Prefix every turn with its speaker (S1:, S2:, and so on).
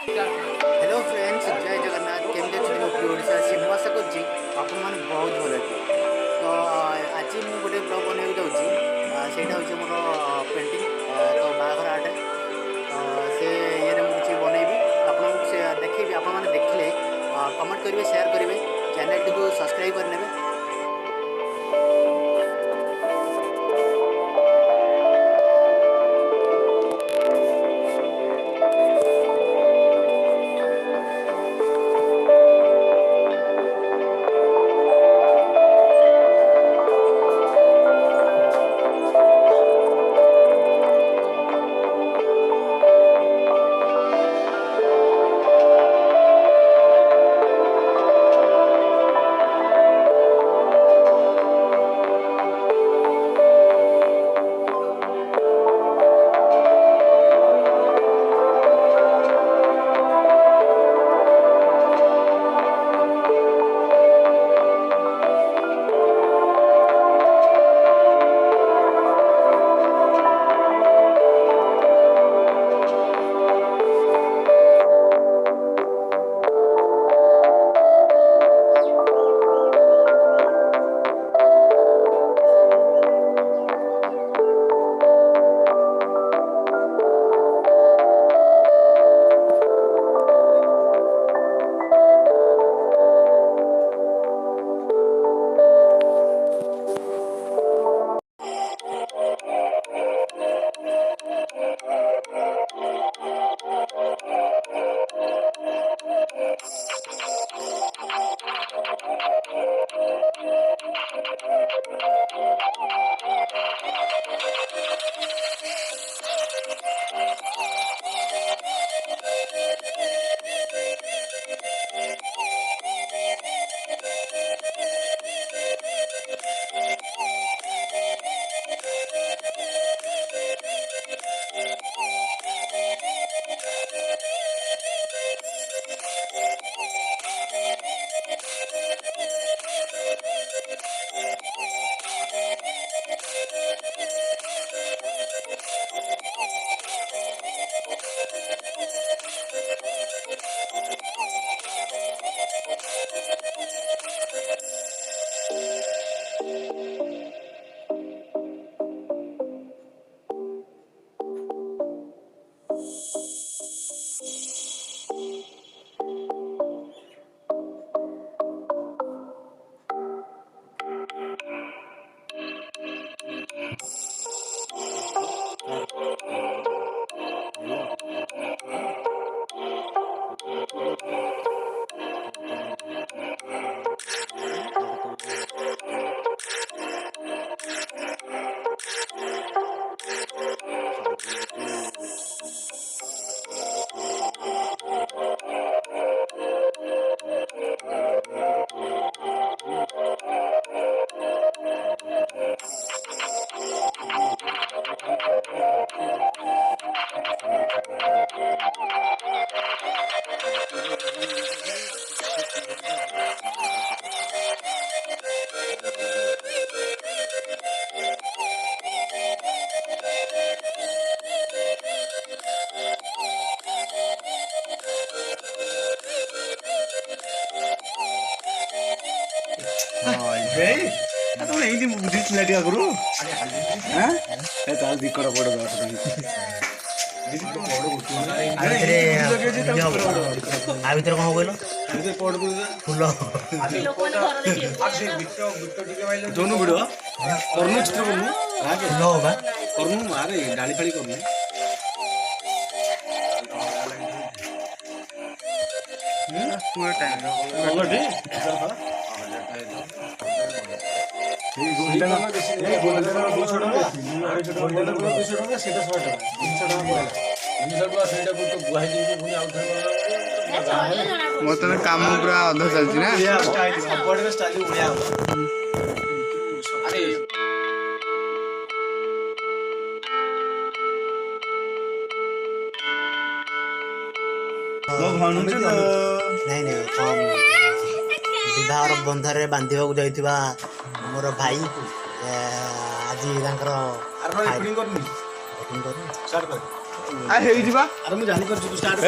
S1: Hello friends, जय जगन्नाथ। केमती अच्छे मो प्रिय ओडिशा से मुझे आशा करुँगी आपण मैंने बहुत भल थे। तो आज मुझे गोटे ब्लॉग बनवाई जाऊँगी। सेटा हूँ मोर पेंटिंग, तो बाहर आर्ट। तो से ये मुझे बनईबी आपको से देखी। आप देखिले कमेंट करेंगे, शेयर करेंगे, चैनल टी को सब्सक्राइब करने।
S2: नहीं बुझी आगु हाँ दिकड़ बड़
S1: ଭିତରେ କଣ କହିଲ ଫୁଲ
S2: जोनु भिड़ करनु चित्र करनु
S1: ଫୁଲ ବା
S2: करनु अरे डाली फाली करनु पूरा टाइम
S3: बर्तमान काम पूरा अध चलती ना
S1: विवाह बंधन बांधवाक जाइथिबा मोर भाई आज
S2: स्टार्ट कर
S3: आ हेइ दिबा
S2: अरे मु जानि कर स्टार्ट